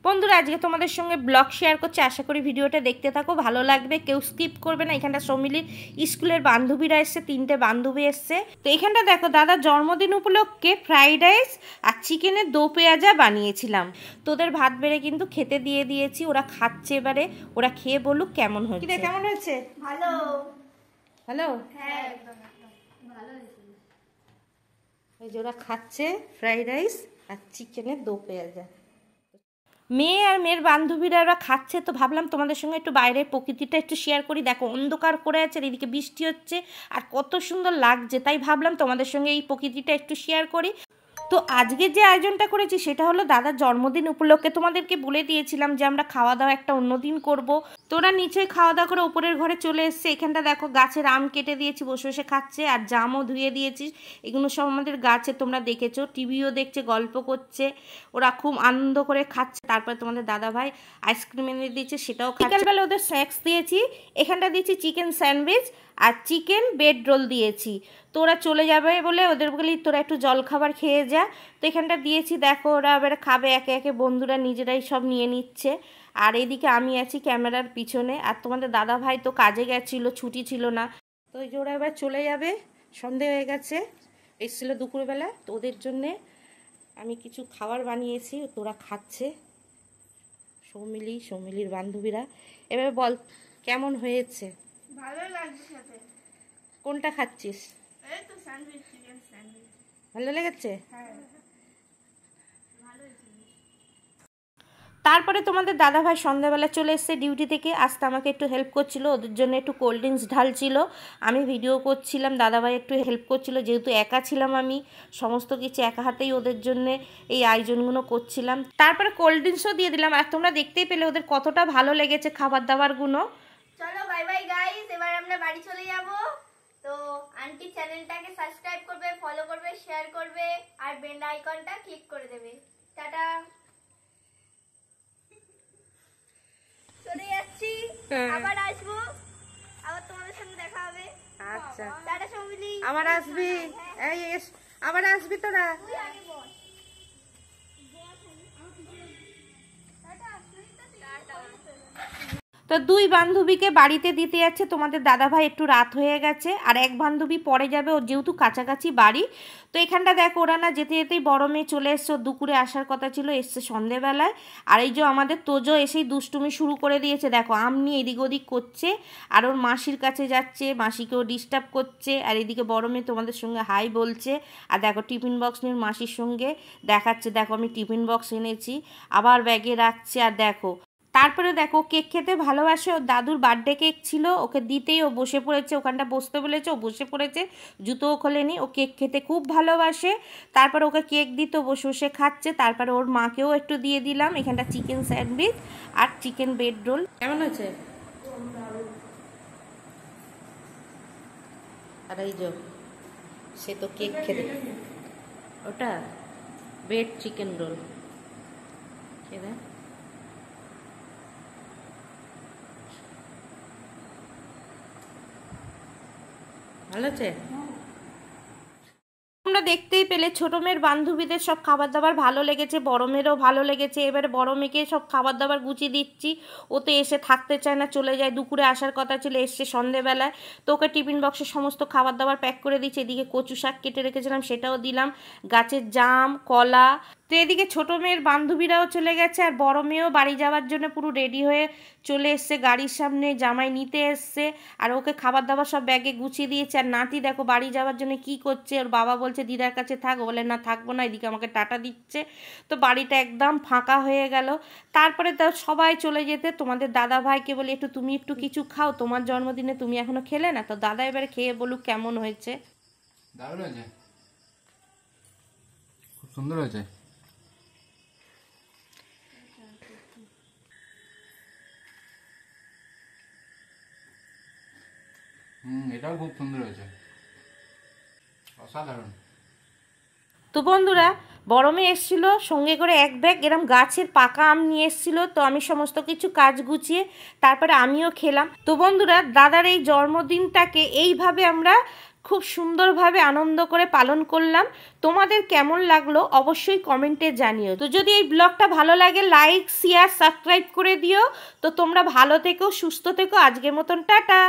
বন্ধুরা আজকে তোমাদের সঙ্গে ব্লগ শেয়ার করছি, আশা করি ভিডিওটা দেখতে থাকো, ভালো লাগবে, কেউ স্কিপ করবে না। এখানটা সৌমিলির স্কুলের বান্ধবীরা এসছে, 3টে বান্ধবী এসছে। তো এখানটা দেখো দাদার জন্মদিন উপলক্ষে ফ্রাইড রাইস আর চিকেনের দো পেঁয়াজা বানিয়েছিলাম। তোদের ভাত বেড়ে কিন্তু খেতে দিয়ে দিয়েছি, ওরা খাচ্ছে। এবারে ওরা খেয়ে বলুক কেমন হয়েছে। কেমন হয়েছে? ভালো। হ্যালো, হ্যাঁ একদম ভালো হয়েছে। এই যে ওরা খাচ্ছে ফ্রাইড রাইস আর চিকেনের দো পেঁয়াজা। মেয়ে আর মেয়ের বান্ধবীরা ওরা খাচ্ছে, তো ভাবলাম তোমাদের সঙ্গে একটু বাইরের প্রকৃতিটা একটু শেয়ার করি। দেখো অন্ধকার করে আছে, এদিকে বৃষ্টি হচ্ছে আর কত সুন্দর লাগছে, তাই ভাবলাম তোমাদের সঙ্গে এই প্রকৃতিটা একটু শেয়ার করি। তো আজকে যে আয়োজনটা করেছি সেটা হলো দাদার জন্মদিন উপলক্ষে। তোমাদেরকে বলে দিয়েছিলাম যে আমরা খাওয়া দাওয়া একটা অন্যদিন করব। তোরা নিচেই খাওয়া দাওয়া করে উপরের ঘরে চলে এসছে। এখানটা দেখো গাছের আম কেটে দিয়েছি, বসে বসে খাচ্ছে, আর জামও ধুয়ে দিয়েছি। এগুলো সব আমাদের গাছে, তোমরা দেখেছো, টিভিও দেখছে, গল্প করছে, ওরা খুব আনন্দ করে খাচ্ছে। তারপরে তোমাদের দাদা ভাই আইসক্রিম এনে দিয়েছে, সেটাও খাচ্ছে। বিকালবেলা ওদের স্ন্যাক্স দিয়েছি, এখানটা দিয়েছি চিকেন স্যান্ডউইচ আর চিকেন বেড রোল দিয়েছি। তো ওরা চলে যাবে বলে ওদের বলি তোরা একটু জল খাবার খেয়ে যা। তো এখানটা দিয়েছি, দেখো ওরা এবার খাবে একে একে, বন্ধুরা নিজেরাই সব নিয়ে নিচ্ছে। আর এদিকে আমি আছি ক্যামেরার পিছনে, আর তোমাদের দাদা ভাই তো কাজে গেছিলো, ছুটি ছিল না। তো এই যে ওরা এবার চলে যাবে, সন্ধে হয়ে গেছে, এসেছিলো দুপুরবেলা। তো ওদের জন্যে আমি কিছু খাবার বানিয়েছি, তোরা খাচ্ছে, সৌমিলির বান্ধবীরা। এবার বল কেমন হয়েছে? ভালো লাগছে খেতে। কোনটা খাচ্ছিস? এই তো স্যান্ডউইচ, চিকেন স্যান্ডউইচ। ভালো লেগেছে? হ্যাঁ ভালো হয়েছে। তারপরে তোমাদের দাদাভাই সন্ধ্যাবেলা চলে এসছে ডিউটি থেকে, আসতে আমাকে একটু হেল্প করছিল, ওদের জন্য একটু কোল্ড ড্রিঙ্কস ঢালছিল, আমি ভিডিও করছিলাম, দাদাভাই একটু হেল্প করছিল। যেহেতু একা ছিলাম আমি, সমস্ত কিছু একা হাতেই ওদের জন্য এই আয়োজনগুলো করছিলাম। তারপরে কোল্ড ড্রিঙ্কসও দিয়ে দিলাম, আর তোমরা দেখতেই পেলে ওদের কতটা ভালো লেগেছে খাবার দাবারগুলো। চলো বাই বাই গাইস, এবার আমরা বাড়ি চলে যাব। তো আন্টি চ্যানেলটাকে সাবস্ক্রাইব করবে, ফলো করবে, শেয়ার করবে আর বেল আইকনটা ক্লিক করে দেবে। টাটা। চলে যাচ্ছি, আবার আসবো, আবার তোমাদের সঙ্গে দেখা হবে। আচ্ছা টাটা সৌমিলি। আবার আসবি, এই আবার আসবি তোরা। তুই আগে বল। টাটা। তো দুই বান্ধবীকে বাড়িতে দিতে যাচ্ছে তোমাদের দাদাভাই, একটু রাত হয়ে গেছে, আর এক বান্ধবী পরে যাবে, ওর যেহেতু কাছাকাছি বাড়ি। তো এখানটা দেখো ওরা না যেতে যেতেই বড় মেয়ে চলে এসছে, ওর দুপুরে আসার কথা ছিল, এসছে সন্ধেবেলায়। আর এই যে আমাদের তোজো এসেই দুষ্টুমি শুরু করে দিয়েছে, দেখো আম নিয়ে এদিক ওদিক করছে, আর ওর মাসির কাছে যাচ্ছে, মাসিকেও ডিস্টার্ব করছে। আর এদিকে বড় মেয়ে তোমাদের সঙ্গে হাই বলছে, আর দেখো টিফিন বক্স নিয়ে মাসির সঙ্গে দেখাচ্ছে, দেখো আমি টিফিন বক্স এনেছি, আবার ব্যাগে রাখছে। আর দেখো তারপরে দেখো কেক খেতে ভালোবাসে, ওর দাদুর বার্থডে কেক ছিল, ওকে দিতেই ও বসে পড়েছে, ওখানটা বসতে বলেছে, ও বসে পড়েছে, জুতোও খোলেনি, ও কেক খেতে খুব ভালোবাসে। তারপরে ওকে কেক দিতে বসে বসে খাচ্ছে। তারপরে ওর মাকেও একটু দিয়ে দিলাম, এখানটা চিকেন স্যান্ডউইচ আর চিকেন বেড রোল। কেমন হয়েছে? আর এই যে সে তো কেক খেতে, ওটা বেড চিকেন রোল খেয়ে ভালো আছে। তোমরা দেখতেই পেলে ছোট মেয়ের বান্ধবীদের সব খাবার দাবার ভালো লেগেছে, বড় মেয়েরও ভালো লেগেছে। এবারে বড় মেয়েকে সব খাবার দাবার গুছিয়ে দিচ্ছি, ও তো এসে থাকতে চায় না, চলে যায়। দুপুরে আসার কথা ছিল, এসছে সন্ধেবেলায়। তো ওকে টিফিন বক্সে সমস্ত খাবার দাবার প্যাক করে দিচ্ছি। এদিকে কচু শাক কেটে রেখেছিলাম, সেটাও দিলাম, গাছের জাম, কলা। তো এদিকে ছোটো মেয়ের বান্ধবীরাও চলে গেছে, আর বড় মেয়েও বাড়ি যাওয়ার জন্য পুরো রেডি হয়ে চলে এসছে, গাড়ির সামনে জামাই নিতে এসছে, আর ওকে খাবার দাবার সব ব্যাগে গুছিয়ে দিয়েছে। আর নাতি দেখো বাড়ি যাওয়ার জন্য কি করছে, ওর বাবা বলছে দিদার কাছে থাক, বলে না থাকবো না, এদিকে আমাকে টাটা দিচ্ছে। তো বাড়িটা একদম ফাঁকা হয়ে গেল। তারপরে তো সবাই চলে যেতে তোমাদের দাদা ভাইকে বলি একটু তুমি একটু কিছু খাও, তোমার জন্মদিনে তুমি এখনো খেলে না। তো দাদা এবারে খেয়ে বলুক কেমন হয়েছে। দারুণ হয়েছে, খুব সুন্দর হয়েছে। এটাও খুব সুন্দর হয়েছে, অসাধারণ। তো বন্ধুরা বড় মেয়ে এসেছিলো সঙ্গে করে এক ব্যাগ এরম গাছের পাকা আম নিয়ে এসেছিলো। তো আমি সমস্ত কিছু কাজ গুছিয়ে তারপরে আমিও খেলাম। তো বন্ধুরা দাদার এই জন্মদিনটাকে এইভাবে আমরা খুব সুন্দরভাবে আনন্দ করে পালন করলাম। তোমাদের কেমন লাগলো অবশ্যই কমেন্টে জানিও। তো যদি এই ব্লগটা ভালো লাগে লাইক শেয়ার সাবস্ক্রাইব করে দিও। তো তোমরা ভালো থেকো, সুস্থ থেকো, আজকের মতন টাটা।